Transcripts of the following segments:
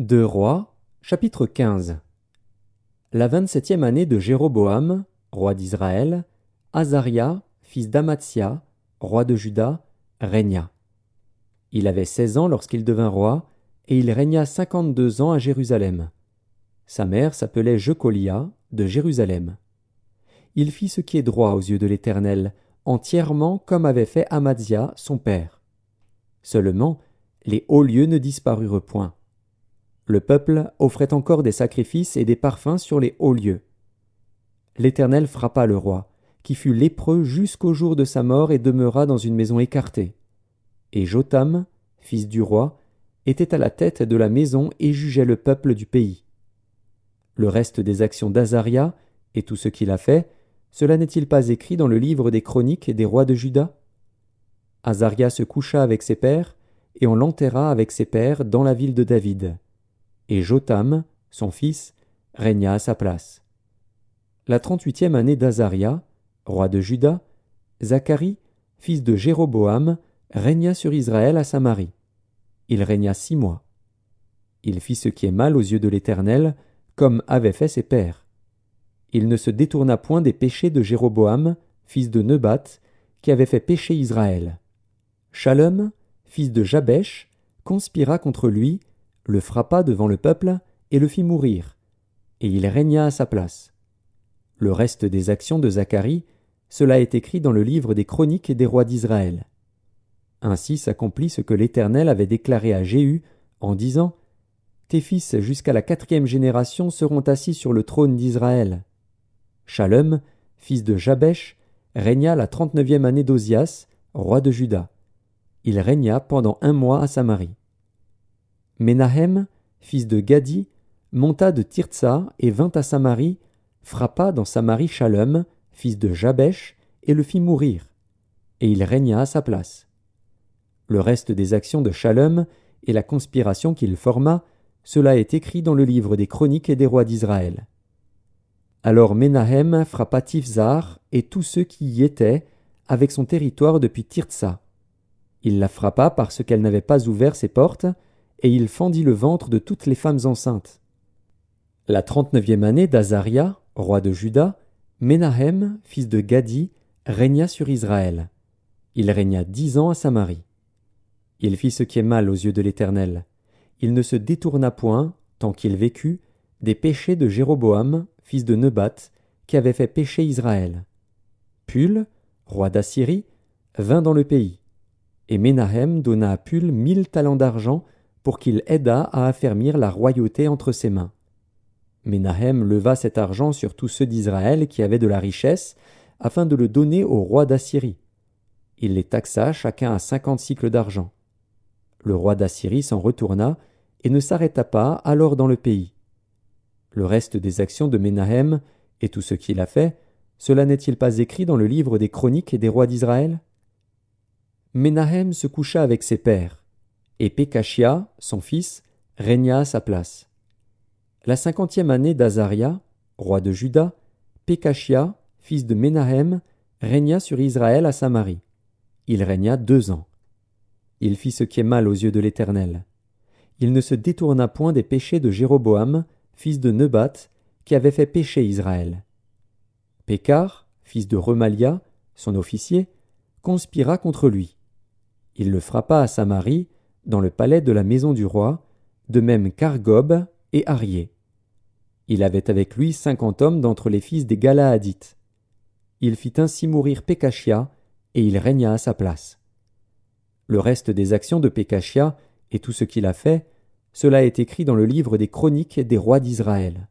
Deux Rois, chapitre 15. La 27e année de Jéroboam, roi d'Israël, Azaria, fils d'Amatsia, roi de Juda, régna. Il avait 16 ans lorsqu'il devint roi, et il régna 52 ans à Jérusalem. Sa mère s'appelait Jecolia, de Jérusalem. Il fit ce qui est droit aux yeux de l'Éternel, entièrement comme avait fait Amatsia, son père. Seulement, les hauts lieux ne disparurent point. Le peuple offrait encore des sacrifices et des parfums sur les hauts lieux. L'Éternel frappa le roi, qui fut lépreux jusqu'au jour de sa mort et demeura dans une maison écartée. Et Jotham, fils du roi, était à la tête de la maison et jugeait le peuple du pays. Le reste des actions d'Azaria et tout ce qu'il a fait, cela n'est-il pas écrit dans le livre des chroniques des rois de Juda? Azaria se coucha avec ses pères, et on l'enterra avec ses pères dans la ville de David. Et Jotham, son fils, régna à sa place. La 38e année d'Azaria, roi de Juda, Zacharie, fils de Jéroboam, régna sur Israël à Samarie. Il régna 6 mois. Il fit ce qui est mal aux yeux de l'Éternel, comme avaient fait ses pères. Il ne se détourna point des péchés de Jéroboam, fils de Nebat, qui avait fait pécher Israël. Shallum, fils de Jabesh, conspira contre lui, le frappa devant le peuple et le fit mourir, et il régna à sa place. Le reste des actions de Zacharie, cela est écrit dans le livre des chroniques des rois d'Israël. Ainsi s'accomplit ce que l'Éternel avait déclaré à Jéhu en disant « Tes fils jusqu'à la 4e génération seront assis sur le trône d'Israël. » Shallum, fils de Jabesh, régna la 39e année d'Ozias, roi de Juda. Il régna pendant 1 mois à Samarie. Ménahem, fils de Gadi, monta de Tirtsa et vint à Samarie, frappa dans Samarie Shallum, fils de Jabesh, et le fit mourir. Et il régna à sa place. Le reste des actions de Shallum et la conspiration qu'il forma, cela est écrit dans le livre des chroniques des rois d'Israël. Alors Ménahem frappa Tifzar et tous ceux qui y étaient, avec son territoire depuis Tirtsa. Il la frappa parce qu'elle n'avait pas ouvert ses portes, et il fendit le ventre de toutes les femmes enceintes. La 39e année d'Azaria, roi de Juda, Ménahem, fils de Gadi, régna sur Israël. Il régna 10 ans à Samarie. Il fit ce qui est mal aux yeux de l'Éternel. Il ne se détourna point, tant qu'il vécut, des péchés de Jéroboam, fils de Nebat, qui avait fait pécher Israël. Pul, roi d'Assyrie, vint dans le pays. Et Ménahem donna à Pul 1000 talents d'argent pour qu'il aidât à affermir la royauté entre ses mains. Ménahem leva cet argent sur tous ceux d'Israël qui avaient de la richesse, afin de le donner au roi d'Assyrie. Il les taxa chacun à 50 cycles d'argent. Le roi d'Assyrie s'en retourna et ne s'arrêta pas alors dans le pays. Le reste des actions de Ménahem et tout ce qu'il a fait, cela n'est-il pas écrit dans le livre des chroniques des rois d'Israël? Ménahem se coucha avec ses pères, et Pékachia, son fils, régna à sa place. La 50e année d'Azaria, roi de Juda, Pékachia, fils de Ménahem, régna sur Israël à Samarie. Il régna 2 ans. Il fit ce qui est mal aux yeux de l'Éternel. Il ne se détourna point des péchés de Jéroboam, fils de Nebat, qui avait fait pécher Israël. Pékar, fils de Remalia, son officier, conspira contre lui. Il le frappa à Samarie, dans le palais de la maison du roi, de même qu'Argob et Arié. Il avait avec lui 50 hommes d'entre les fils des Galaadites. Il fit ainsi mourir Pékachia, et il régna à sa place. Le reste des actions de Pékachia et tout ce qu'il a fait, cela est écrit dans le livre des chroniques des rois d'Israël.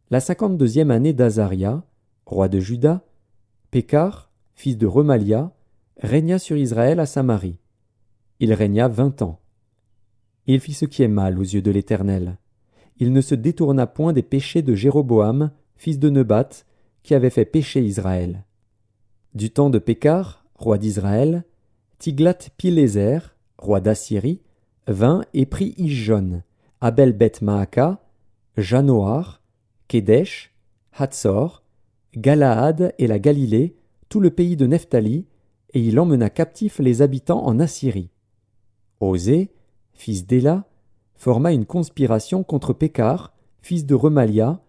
La 52e année d'Azaria, roi de Juda, Pékar, fils de Remalia, régna sur Israël à Samarie. Il régna 20 ans. Il fit ce qui est mal aux yeux de l'Éternel. Il ne se détourna point des péchés de Jéroboam, fils de Nebat, qui avait fait pécher Israël. Du temps de Pékar, roi d'Israël, Tiglath-Pileser, roi d'Assyrie, vint et prit Ijon, Abel-Beth-Maaka, Janoar, Kédesh, Hatzor, Galaad et la Galilée, tout le pays de Nephtali, et il emmena captifs les habitants en Assyrie. Osée, fils d'Éla, forma une conspiration contre Pékar, fils de Remalia,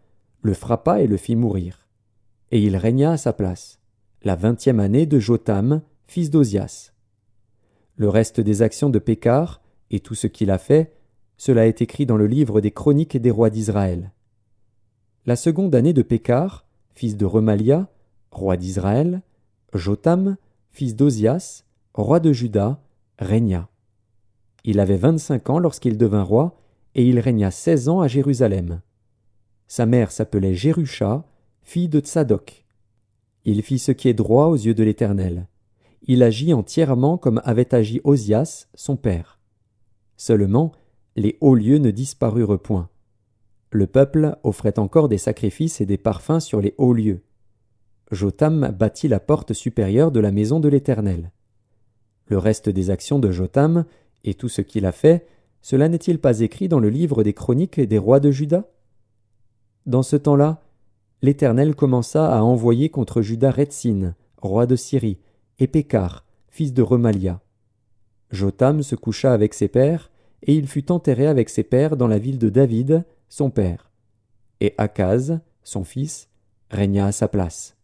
le frappa et le fit mourir. Et il régna à sa place, la 20e année de Jotham, fils d'Ozias. Le reste des actions de Pékar, et tout ce qu'il a fait, cela est écrit dans le livre des Chroniques des rois d'Israël. La seconde année de Pékar, fils de Remalia, roi d'Israël, Jotham, fils d'Ozias, roi de Juda, régna. Il avait 25 ans lorsqu'il devint roi, et il régna 16 ans à Jérusalem. Sa mère s'appelait Jérusha, fille de Tsadok. Il fit ce qui est droit aux yeux de l'Éternel. Il agit entièrement comme avait agi Ozias, son père. Seulement, les hauts lieux ne disparurent point. Le peuple offrait encore des sacrifices et des parfums sur les hauts lieux. Jotham bâtit la porte supérieure de la maison de l'Éternel. Le reste des actions de Jotham, et tout ce qu'il a fait, cela n'est-il pas écrit dans le livre des Chroniques des rois de Juda? Dans ce temps-là, l'Éternel commença à envoyer contre Juda Retsin, roi de Syrie, et Pékar, fils de Remalia. Jotham se coucha avec ses pères, et il fut enterré avec ses pères dans la ville de David, son père. Et Akaz, son fils, régna à sa place.